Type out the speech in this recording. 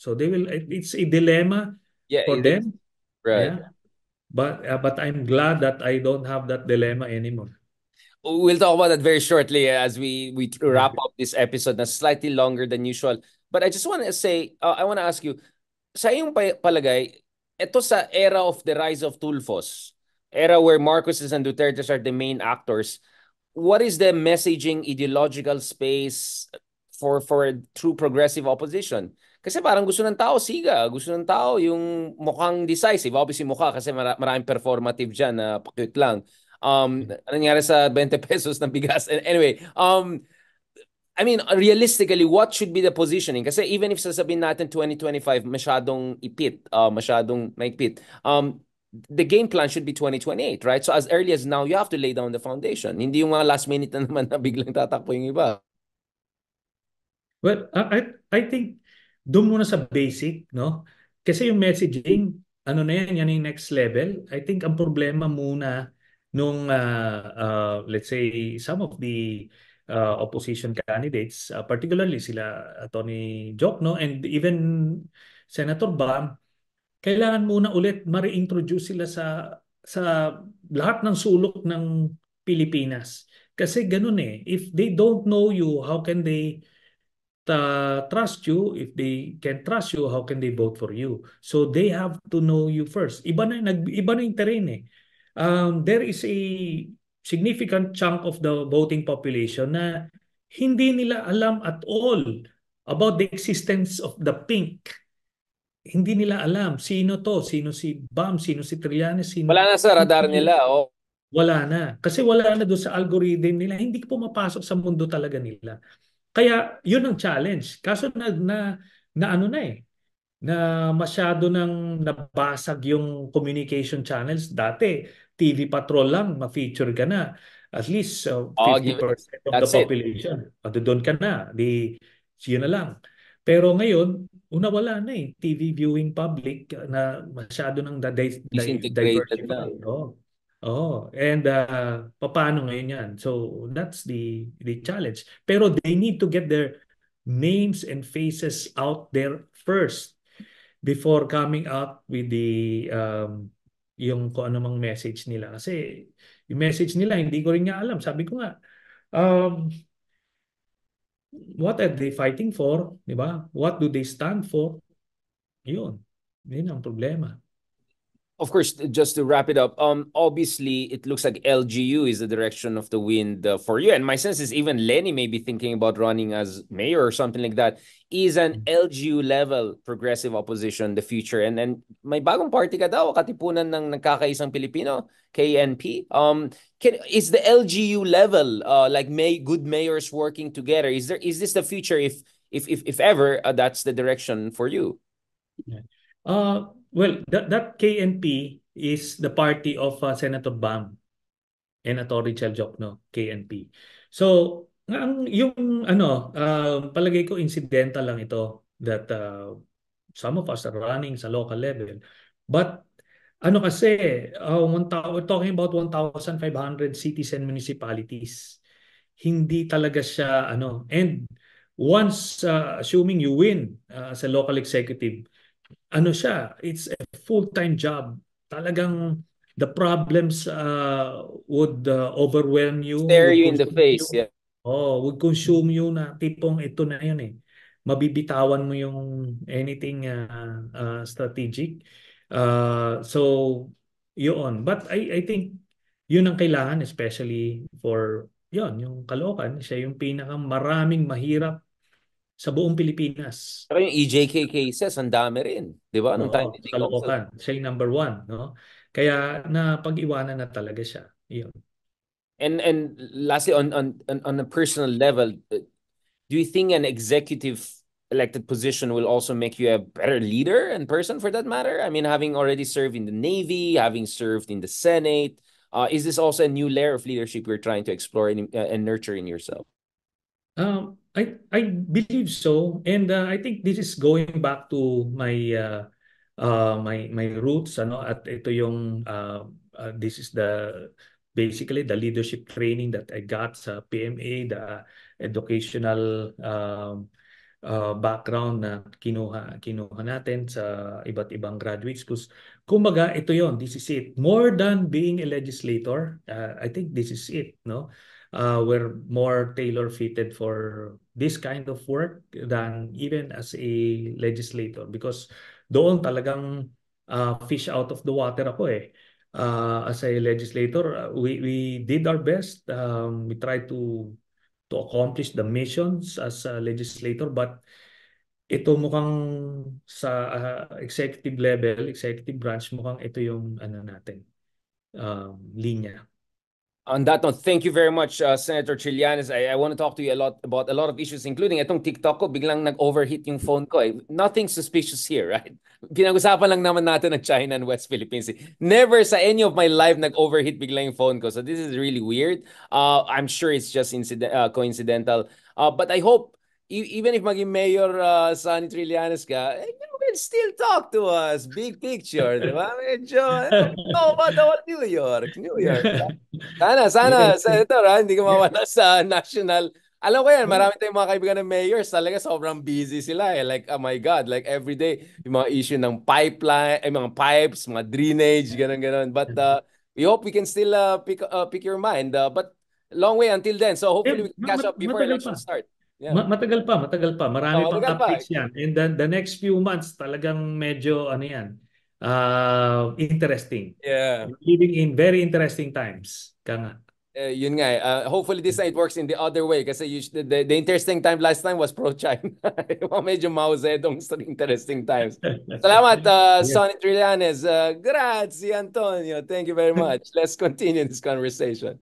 So they will. It's a dilemma Yeah, for it is. them. Right. Yeah, but I'm glad that I don't have that dilemma anymore. We'll talk about that very shortly as we wrap Yeah. up this episode na slightly longer than usual. But I just want to say, I want to ask you, sa iyong palagay, ito sa era of the rise of Tulfos, era where Marcoses and Dutertes are the main actors, what is the messaging ideological space for a true progressive opposition? Kasi parang gusto ng tao siga, gusto ng tao yung mukhang decisive. Obviously mukha kasi maraming performative dyan na cute lang. Ano nangyari sa 20 pesos ng bigas? Anyway, I mean, realistically, what should be the positioning? Kasi even if sasabihin natin 2025, masyadong ipit, masyadong naipit, the game plan should be 2028, right? So as early as now, you have to lay down the foundation. Hindi yung mga last minute na naman na biglang tatakbo yung iba. Well, I think doon muna sa basic, no? Kasi yung messaging, ano na yan yung next level. I think ang problema muna nung, let's say, some of the opposition candidates, particularly sila Tony Jokno and even Senator Bam, kailangan muna ulit ma-reintroduce sila sa lahat ng sulok ng Pilipinas. Kasi ganun eh. If they don't know you, how can they trust you? If they can trust you, how can they vote for you? So they have to know you first. Iba na yung terrain eh. There is a significant chunk of the voting population na hindi nila alam at all about the existence of the pink. Hindi nila alam sino to, sino si Bam, sino si Trillanes, Wala na sa radar hindi. nila. Oh. Wala na. Kasi wala na doon sa algorithm nila. Hindi pumapasok sa mundo talaga nila. Kaya yun ang challenge. Kaso na ano na eh, na masyado nang nabasag yung communication channels. Dati, TV Patrol lang, ma-feature ka na. At least Oh, give it. 50% of the That's it. population. Doon ka na. Yun na lang. Pero ngayon, wala na eh. TV viewing public na masyado nang Disintegrated diversify. na. Oh. Oh, and paano ngayon yan? So that's the challenge. Pero they need to get their names and faces out there first before coming up with the yung kung ano mang message nila. Kasi yung message nila hindi ko rin nga alam. Sabi ko nga, um, what are they fighting for? Di ba? What do they stand for? Yun. Yun ang problema. Of course, just to wrap it up, obviously it looks like LGU is the direction of the wind for you. And my sense is even Lenny may be thinking about running as mayor or something like that. Is an LGU level progressive opposition the future? And may bagong party ka daw, katipunan ng nagkakaisang Pilipino, KNP. Is the LGU level like good mayors working together? Is this the future if ever that's the direction for you? Yeah. Well, that KNP is the party of Senator Bam and Atty. Chel Jokno, KNP. So, yung ano, palagay ko incidental lang ito that some of us are running sa local level. But ano kasi, we're talking about 1,500 cities and municipalities. Hindi talaga siya ano. And once assuming you win as a local executive, ano siya, it's a full-time job. Talagang the problems would overwhelm you, Stare would you in the consume face, you. yeah. Oh, would consume you na tipong ito na yun eh. Mabibitawan mo yung anything strategic. So, yun. But I think yun ang kailangan especially for yun, yung Caloocan. Siya yung pinakang maraming mahirap sa buong Pilipinas. Saka yung EJK cases, ang dami rin. Di ba? Nung time Oo, ni sa Digong. So, Caloocan. Siya yung number one, no? Kaya napag-iwanan na talaga siya. Yun. and lastly, on a personal level, do you think an executive elected position will also make you a better leader and person for that matter? I mean, having already served in the Navy, having served in the Senate, is this also a new layer of leadership you're trying to explore and nurture in yourself? I believe so. And I think this is going back to my roots ano at ito yung this is the basically the leadership training that I got sa PMA, the educational background na kinuha natin sa iba't ibang graduate schools. Kumbaga, ito yon, this is it. More than being a legislator, I think this is it, no? We're more tailor-fitted for this kind of work than even as a legislator because doon talagang fish out of the water ako eh. As a legislator, we did our best. We tried to accomplish the missions as a legislator, but ito mukhang sa executive level, executive branch, mukhang ito yung ano natin, linya. On that note, thank you very much, Senator Trillanes. I want to talk to you a lot about a lot of issues, including itong TikTok ko, biglang nag-overheat yung phone ko. Eh. Nothing suspicious here, right? Pinag-usapan lang naman natin ng China and West Philippines. Never sa any of my life nag-overheat biglang yung phone ko. So this is really weird. I'm sure it's just coincidental. But I hope, even if maging Mayor Sonny Trillanes ka, you can still talk to us. Big picture, di ba? Medyo, oh, about New York, New York. Sana, Yes. Senator, hindi ka mawala sa national. Alam ko yan, marami tayong mga kaibigan ng mayors, talaga sobrang busy sila eh. Like, oh my God, like every day, yung mga issue ng pipeline, mga pipes, mga drainage, ganun. But we hope we can still pick your mind. But long way until then. So hopefully we can catch up before Matagal pa. election start. Yeah. Matagal pa. Marami pang Matagal pa. updates yan. And the next few months, talagang medyo, ano yan, interesting. Yeah. Living in very interesting times. Ka Yun nga hopefully this time it works in the other way kasi the interesting time last time was pro-China. Medyo Mao Zedong interesting times. Salamat, Yes. Sonny Trillanes. Grazie, Antonio. Thank you very much. Let's continue this conversation.